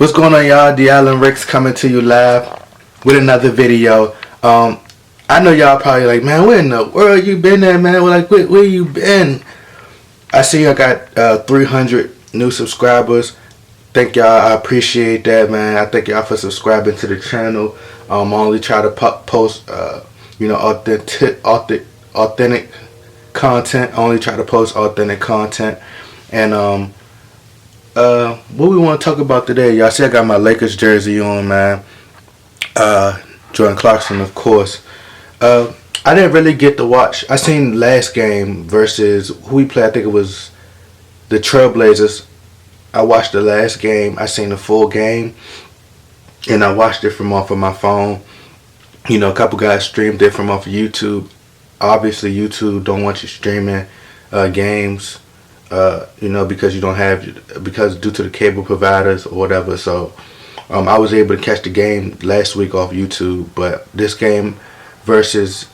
What's going on, y'all? D. Allen Ricks coming to you live with another video. I know y'all probably like, man, where in the world you been at, man? We're like, where you been? I see I got 300 new subscribers. Thank y'all. I appreciate that, man. I thank y'all for subscribing to the channel. I only try to post, authentic content. I only try to post authentic content. And what we want to talk about today, y'all see I got my Lakers jersey on, man. Jordan Clarkson, of course. I didn't really get to watch. I seen last game versus who we played. I think it was the Trailblazers. I watched the last game. I seen the full game, and I watched it from off of my phone. You know, a couple guys streamed it from off of YouTube. Obviously, YouTube don't want you streaming games. Because you don't have, because due to the cable providers or whatever. So I was able to catch the game last week off YouTube, but this game versus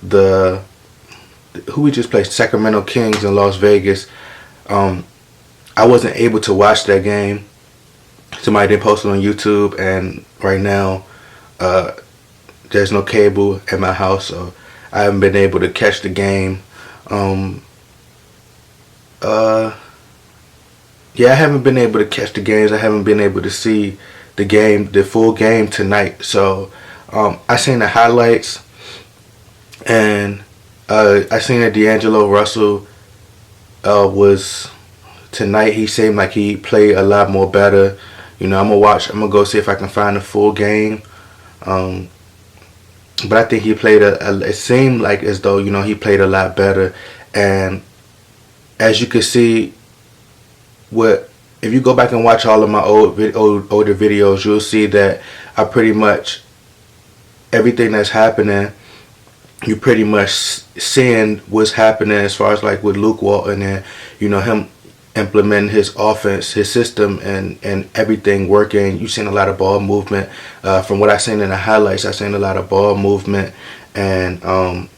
who we just played, Sacramento Kings in Las Vegas, I wasn't able to watch that game. Somebody did post it on YouTube, and right now there's no cable at my house, so I haven't been able to catch the game. I haven't been able to catch the games. I haven't been able to see the full game tonight. So I seen the highlights, and I seen that D'Angelo Russell was tonight. He seemed like he played a lot more better. I'm gonna go see if I can find the full game. But I think he played it seemed like as though he played a lot better. And as you can see, if you go back and watch all of my older videos, you'll see that I pretty much, everything that's happening, you pretty much seeing what's happening as far as like with Luke Walton and him implementing his offense, his system, and everything working. You've seen a lot of ball movement. From what I seen in the highlights, I seen a lot of ball movement, and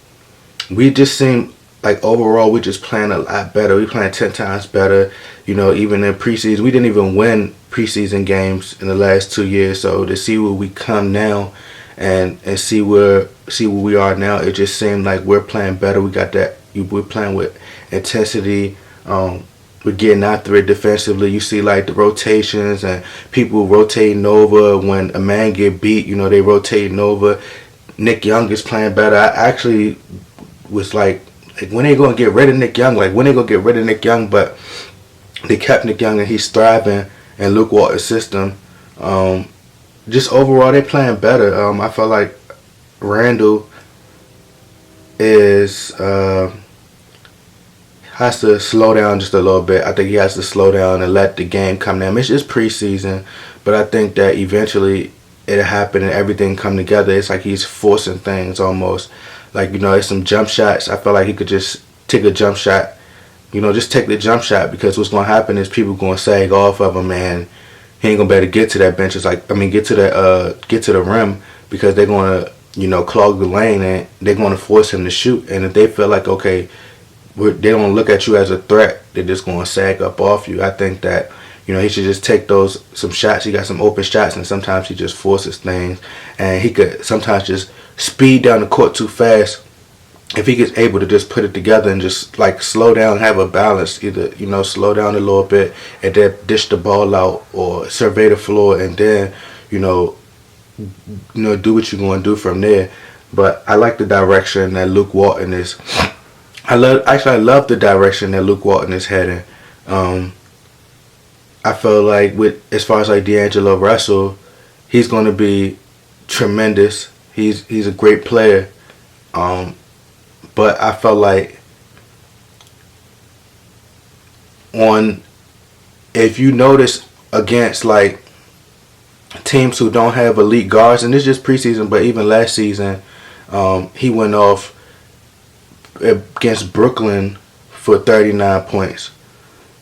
we just seem like overall we just playing a lot better. We playing 10 times better. Even in preseason, we didn't even win preseason games in the last 2 years. So to see where we come now and see where we are now, it just seemed like we're playing better. We got that. We're playing with intensity. We're getting after it defensively. You see like the rotations and people rotating over when a man get beat. They rotating over. Nick Young is playing better. I actually was like when they gonna get rid of Nick Young? Like when they gonna get rid of Nick Young? But they kept Nick Young and he's thriving in Luke Walton's system. Just overall, they playing better. I felt like Randall has to slow down just a little bit. I think he has to slow down and let the game come down. It's just preseason, but I think that eventually it'll happen and everything come together. It's like he's forcing things almost. Like, it's some jump shots. I feel like he could just take a jump shot. Just take the jump shot, because what's going to happen is people going to sag off of him, and he ain't going to be able to get to that bench. It's like, get to the rim, because they're going to, clog the lane, and they're going to force him to shoot. And if they feel like, okay, they don't look at you as a threat, they're just going to sag up off you. I think that, he should just take some shots. He got some open shots, and sometimes he just forces things. And he could sometimes just speed down the court too fast. If he gets able to just put it together and just like slow down, have a balance, either slow down a little bit and then dish the ball out, or survey the floor and then do what you're going to do from there. But I like the direction that Luke Walton is. I love the direction that Luke Walton is heading. I feel like as far as like D'Angelo Russell, he's going to be tremendous. He's a great player. But I felt like if you notice against like teams who don't have elite guards, and this is just preseason, but even last season, he went off against Brooklyn for 39 points.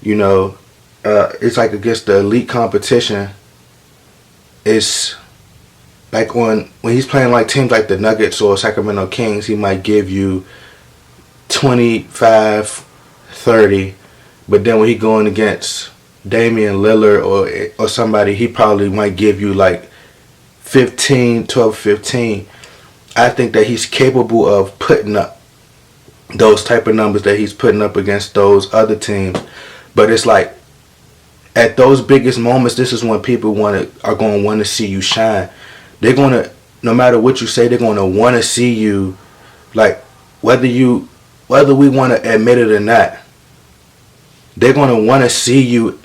It's like against the elite competition. It's like when he's playing like teams like the Nuggets or Sacramento Kings, he might give you 25, 30, but then when he going against Damian Lillard or somebody, he probably might give you like 12, 15. I think that he's capable of putting up those type of numbers that he's putting up against those other teams. But it's like at those biggest moments, this is when people are going to want to see you shine. They're going to, no matter what you say, they're going to want to see you, like whether we want to admit it or not, they're going to want to see you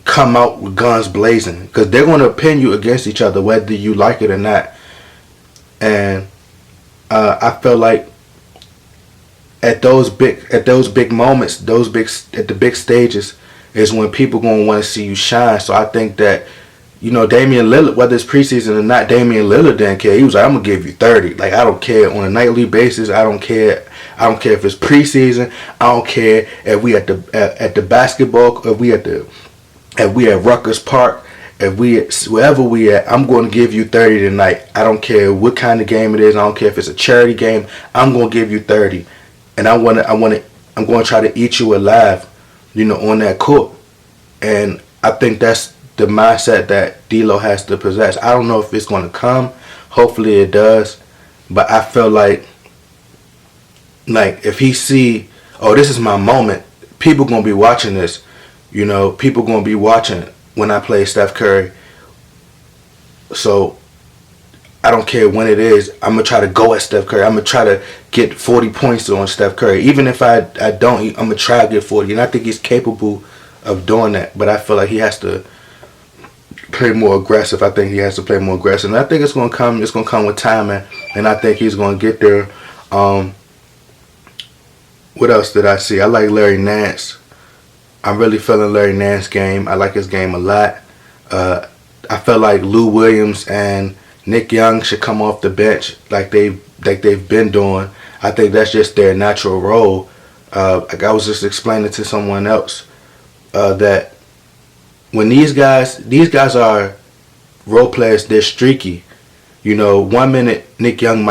come out with guns blazing, because they're going to pin you against each other whether you like it or not. And I feel like at those big moments, at the big stages, is when people going to want to see you shine. So I think that, Damian Lillard, whether it's preseason or not, Damian Lillard didn't care. He was like, I'm gonna give you 30. Like, I don't care on a nightly basis. I don't care if it's preseason. I don't care if we at the basketball, if we at Rutgers Park, wherever we at, I'm going to give you 30 tonight. I don't care what kind of game it is. I don't care if it's a charity game. I'm going to give you 30, and I'm going to try to eat you alive, on that court. And I think that's the mindset that D'Lo has to possess. I don't know if it's going to come. Hopefully it does. But I feel like if he see, oh, this is my moment, people going to be watching this. People going to be watching when I play Steph Curry. So I don't care when it is. I'm going to try to go at Steph Curry. I'm going to try to get 40 points on Steph Curry. Even if I don't, I'm going to try to get 40. And I think he's capable of doing that. But I feel like he has to play more aggressive. I think he has to play more aggressive. And I think it's going to come. It's going to come with timing. And I think he's going to get there. What else did I see? I like Larry Nance. I'm really feeling Larry Nance's game. I like his game a lot. I feel like Lou Williams and Nick Young should come off the bench like they've been doing. I think that's just their natural role. Like I was just explaining to someone else that when these guys are role players, they're streaky. 1 minute Nick Young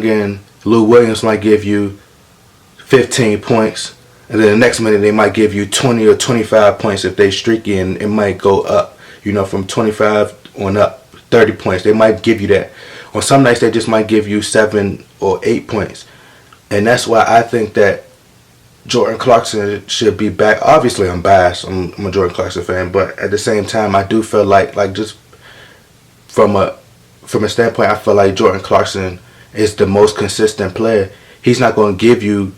and Lou Williams might give you 15 points, and then the next minute they might give you 20 or 25 points if they streaky, and it might go up, from 25 on up, 30 points. They might give you that. On some nights they just might give you 7 or 8 points. And that's why I think that Jordan Clarkson should be back. Obviously I'm biased. I'm a Jordan Clarkson fan, but at the same time I do feel like just from a standpoint, I feel like Jordan Clarkson is the most consistent player. He's not going to give you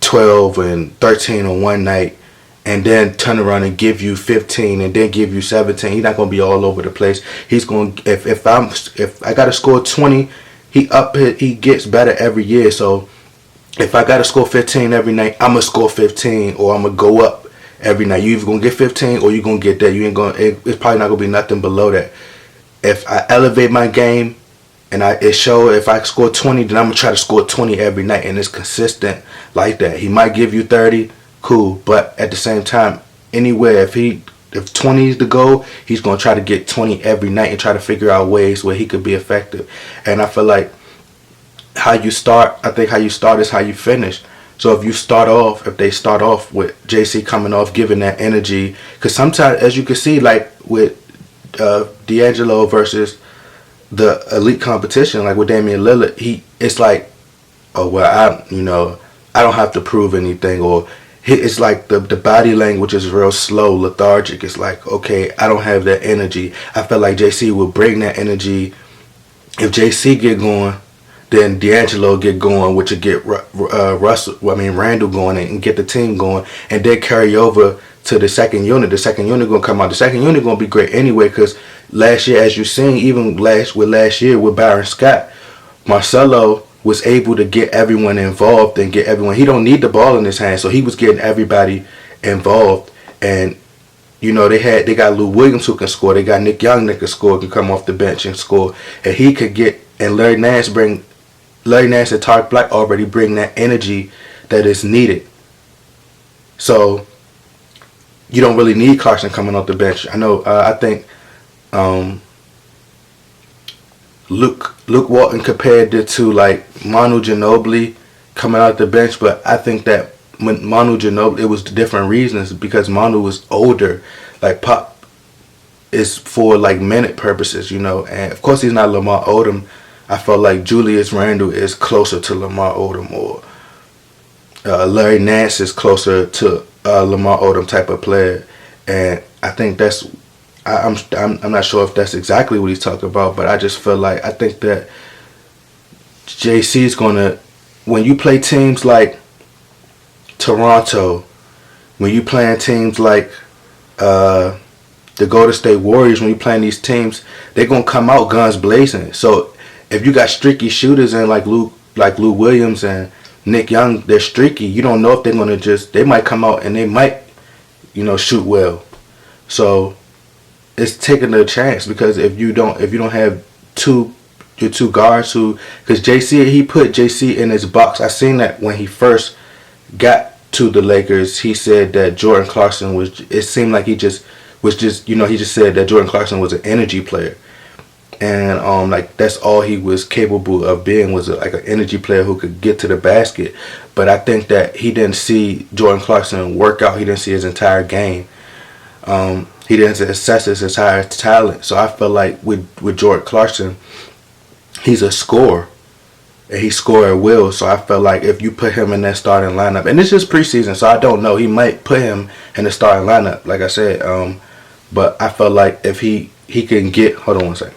12 and 13 on one night and then turn around and give you 15 and then give you 17. He's not going to be all over the place. He's going to, if I got to score 20, he gets better every year. So if I got to score 15 every night, I'm going to score 15, or I'm going to go up every night. You either going to get 15 or you're going to get that. It's probably not going to be nothing below that. If I elevate my game and if I score 20, then I'm going to try to score 20 every night, and it's consistent like that. He might give you 30, cool, but at the same time, anywhere, if 20 is the goal, he's going to try to get 20 every night and try to figure out ways where he could be effective. And I feel like how you start is how you finish. So if they start off with JC coming off, giving that energy, because sometimes, as you can see, like with D'Angelo versus the elite competition, like with Damian Lillard, it's like, oh well, I don't have to prove anything, or it's like the body language is real slow, lethargic. It's like, okay, I don't have that energy. I feel like JC will bring that energy. If JC get going, then D'Angelo get going, which will get Randall going and get the team going, and then carry over to the second unit. The second unit going to come out. The second unit going to be great anyway, because last year, as you seen, even last year with Byron Scott, Marcelo was able to get everyone involved and get everyone. He don't need the ball in his hand, so he was getting everybody involved. And they got Lou Williams who can score. They got Nick Young that can score, can come off the bench and score. And he could get, and Larry Nance and Tariq Black already bring that energy that is needed. So you don't really need Clarkson coming off the bench. I know. I think Luke Walton compared it to like Manu Ginobili coming out the bench, but I think that when Manu Ginobili, it was different reasons because Manu was older. Like Pop is for like minute purposes, you know, and of course he's not Lamar Odom. I felt like Julius Randle is closer to Lamar Odom, or Larry Nance is closer to Lamar Odom type of player, and I think that's. I'm not sure if that's exactly what he's talking about, but I just feel like I think that JC is gonna, when you play teams like Toronto, when you playing teams like the Golden State Warriors, when you playing these teams, they're gonna come out guns blazing. So if you got streaky shooters and like Lou Williams and Nick Young, they're streaky. You don't know if they're gonna they might come out and they might, you know, shoot well. So it's taking a chance, because if you don't have your two guards who, because he put JC in his box. I seen that when he first got to the Lakers, he said that Jordan Clarkson was. It seemed like he just said that Jordan Clarkson was an energy player, and like that's all he was capable of being, was like an energy player who could get to the basket. But I think that he didn't see Jordan Clarkson work out. He didn't see his entire game. He didn't assess his entire talent. So I feel like with Jordan Clarkson, he's a scorer, and he score at will. So I feel like if you put him in that starting lineup, and it's just preseason, so I don't know, he might put him in the starting lineup, like I said. But I feel like if he can get, hold on one second.